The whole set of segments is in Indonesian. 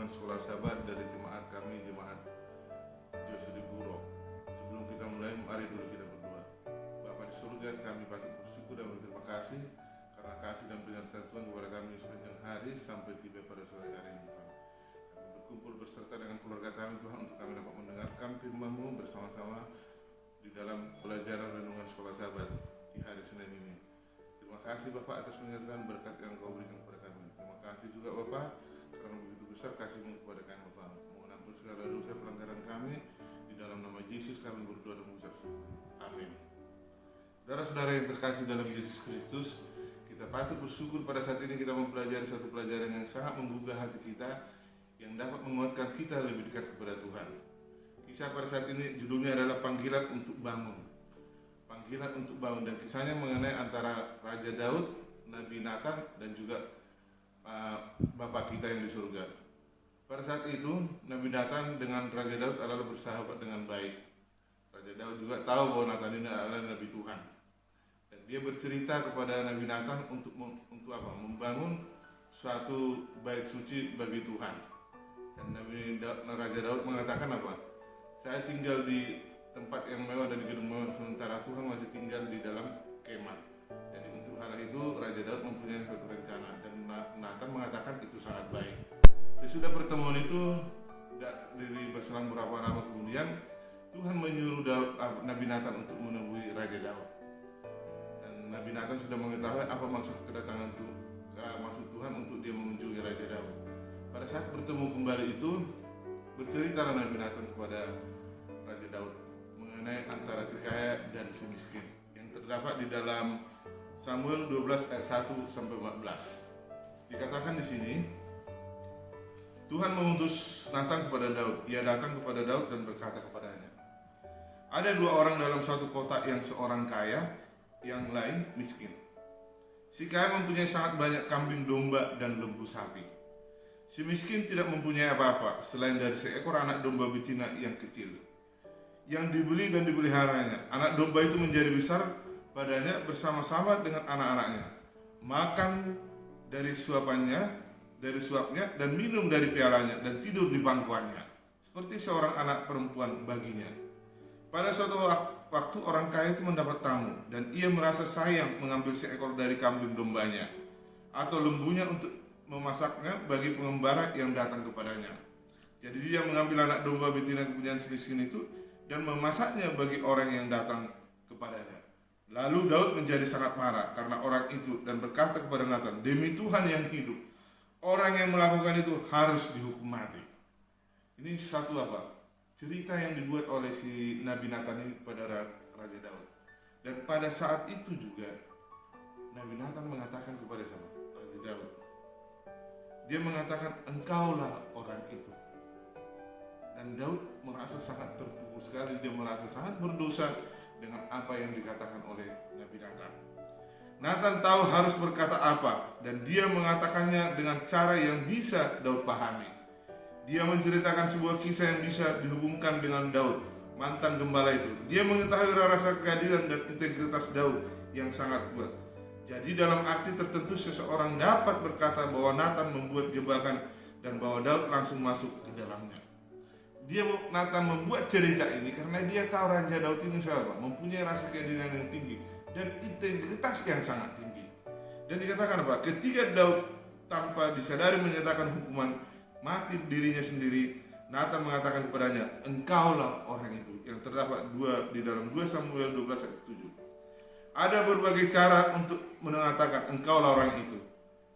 renungan sekolah sahabat dari jemaat kami, jemaat Jose di Buro. Sebelum kita mulai, mari dulu kita berdoa. Bapa di surga, kami patut bersyukur dan berterima kasih karena kasih dan penyertaan Tuhan kepada kami sepanjang hari sampai tiba pada sore hari ini, Tuhan. Kami berkumpul berserta dengan keluarga kami, Tuhan, untuk kami dapat mendengarkan firman-Mu bersama-sama di dalam pelajaran renungan sekolah sahabat di hari Senin ini. Terima kasih Bapak atas penyertaan berkat yang Kau berikan kepada kami. Terima kasih juga Bapak karena begitu besar kasih-Mu kepada kami, Bapak. Mohon ampun segala dosa pelanggaran kami. Di dalam nama Yesus kami berdoa dan mengucap syukur. Amin. Saudara-saudara yang terkasih dalam Yesus Kristus, kita patut bersyukur pada saat ini kita mempelajari satu pelajaran yang sangat menggugah hati kita, yang dapat menguatkan kita lebih dekat kepada Tuhan. Kisah pada saat ini judulnya adalah Panggilan untuk Bangun. Panggilan untuk bangun, dan kisahnya mengenai antara Raja Daud, Nabi Nathan, dan juga Bapa kita yang di surga. Pada saat itu Nabi Nathan dengan Raja Daud adalah bersahabat dengan baik. Raja Daud juga tahu bahwa Nathan ini adalah Nabi Tuhan, dan dia bercerita kepada Nabi Nathan untuk apa? Membangun suatu bait suci bagi Tuhan. Dan Raja Daud mengatakan apa? Saya tinggal di tempat yang mewah dan di gedung mewah, sementara Tuhan masih tinggal di dalam kemah. Jadi untuk hal itu Raja Daud mempunyai suatu rencana, dan Nathan mengatakan itu sangat baik. Sesudah pertemuan itu, dari berselang beberapa lama kemudian, Tuhan menyuruh Nabi Nathan untuk menemui Raja Daud. Dan Nabi Nathan sudah mengetahui apa maksud kedatangan maksud Tuhan untuk dia mengunjungi Raja Daud. Pada saat bertemu kembali itu, berceritalah Nabi Nathan kepada Raja Daud mengenai antara si kaya dan si miskin yang terdapat di dalam Samuel 12 ayat 1 sampai 14. Dikatakan di sini, Tuhan mengutus Nathan kepada Daud. Ia datang kepada Daud dan berkata kepadanya, ada dua orang dalam suatu kota, yang seorang kaya, yang lain miskin. Si kaya mempunyai sangat banyak kambing domba dan lembu sapi. Si miskin tidak mempunyai apa-apa selain dari seekor anak domba betina yang kecil, yang dibeli dan dipeliharanya. Anak domba itu menjadi besar padanya bersama-sama dengan anak-anaknya, makan dari suapnya dan minum dari pialanya, dan tidur di bangkuannya, seperti seorang anak perempuan baginya. Pada suatu waktu orang kaya itu mendapat tamu, dan ia merasa sayang mengambil seekor dari kambing dombanya atau lembunya untuk memasaknya bagi pengembara yang datang kepadanya. Jadi dia mengambil anak domba betina kepunyaan si miskin itu dan memasaknya bagi orang yang datang kepadanya. Lalu Daud menjadi sangat marah karena orang itu, dan berkata kepada Nathan, demi Tuhan yang hidup, orang yang melakukan itu harus dihukum mati. Ini satu apa? Cerita yang dibuat oleh si Nabi Nathan ini kepada Raja Daud. Dan pada saat itu juga Nabi Nathan mengatakan kepada Raja Daud, dia mengatakan, engkaulah orang itu. Dan Daud merasa sangat terpukul sekali. Dia merasa sangat berdosa dengan apa yang dikatakan oleh Nabi Nathan. Nathan tahu harus berkata apa, dan dia mengatakannya dengan cara yang bisa Daud pahami. Dia menceritakan sebuah kisah yang bisa dihubungkan dengan Daud, mantan gembala itu. Dia mengetahui rasa keadilan dan integritas Daud yang sangat kuat. Jadi dalam arti tertentu seseorang dapat berkata bahwa Nathan membuat jebakan dan bahwa Daud langsung masuk ke dalamnya. Nathan membuat cerita ini karena dia tahu Raja Daud ini siapa, mempunyai rasa keadilan yang tinggi dan integritas yang sangat tinggi. Dan dikatakan apa? Ketika Daud tanpa disadari menyatakan hukuman mati dirinya sendiri, Nathan mengatakan kepadanya, engkaulah orang itu, yang terdapat di dalam 2 Samuel 12 ayat 7. Ada berbagai cara untuk mengatakan engkaulah orang itu.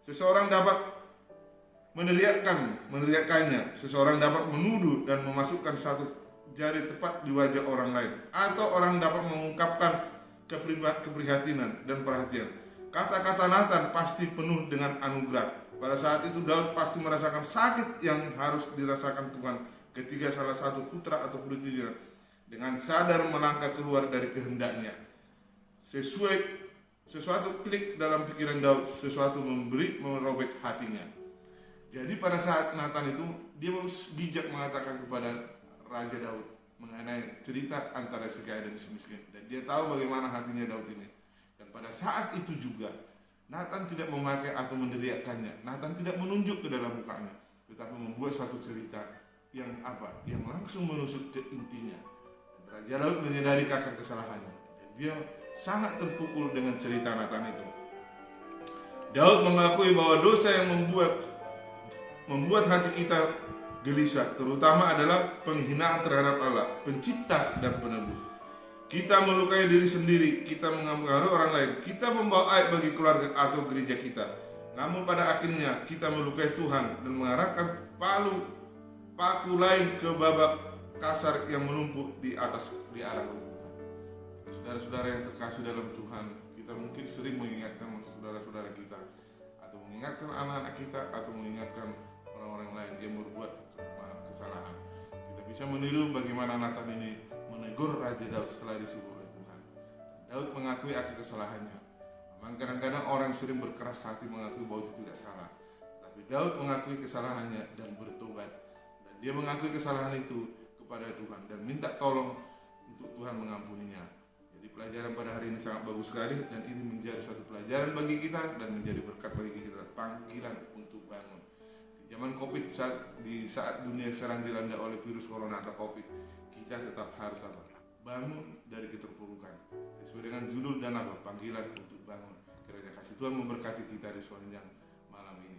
Seseorang dapat meneriakannya, seseorang dapat menuduh dan memasukkan satu jari tepat di wajah orang lain, atau orang dapat mengungkapkan keprihatinan dan perhatian. Kata-kata Nathan pasti penuh dengan anugerah. Pada saat itu Daud pasti merasakan sakit yang harus dirasakan Tuhan ketika salah satu putra atau putrinya dengan sadar melangkah keluar dari kehendaknya. Sesuatu klik dalam pikiran Daud, sesuatu merobek hatinya. Jadi pada saat Nathan itu, dia bijak mengatakan kepada Raja Daud mengenai cerita antara si kaya dan si miskin, dan dia tahu bagaimana hatinya Daud ini. Dan pada saat itu juga Nathan tidak memakai atau meneriakkannya. Nathan tidak menunjuk ke dalam mukanya, tetapi membuat satu cerita yang apa? Yang langsung menusuk ke intinya. Raja Daud menyadari akan kesalahannya dan dia sangat terpukul dengan cerita Nathan itu. Daud mengakui bahwa dosa yang membuat hati kita gelisah, terutama adalah penghinaan terhadap Allah, pencipta dan penebus. Kita melukai diri sendiri, kita mengaruhi orang lain, kita membawa aib bagi keluarga atau gereja kita. Namun pada akhirnya kita melukai Tuhan dan mengarahkan paku lain ke babak kasar yang menumpuk di arah Tuhan. Saudara-saudara yang terkasih dalam Tuhan, kita mungkin sering mengingatkan saudara-saudara kita, atau mengingatkan anak-anak kita, atau mengingatkan orang-orang lain yang berbuat kesalahan. Kita bisa meniru bagaimana Nathan ini menegur Raja Daud setelah disuruh oleh Tuhan. Daud mengakui akan kesalahannya. Memang kadang-kadang orang sering berkeras hati mengakui bahwa itu tidak salah. Tapi Daud mengakui kesalahannya dan bertobat. Dan dia mengakui kesalahan itu kepada Tuhan dan minta tolong untuk Tuhan mengampuninya. Jadi pelajaran pada hari ini sangat bagus sekali, dan ini menjadi suatu pelajaran bagi kita dan menjadi berkat bagi kita, panggilan untuk bangun. Di zaman Covid, di saat dunia sekarang dilanda oleh virus corona atau Covid, kita tetap harus apa? Bangun dari keterpurukan. Sesuai dengan judul dan apa? Panggilan untuk bangun. Kiranya kasih Tuhan memberkati kita di sepanjang malam ini.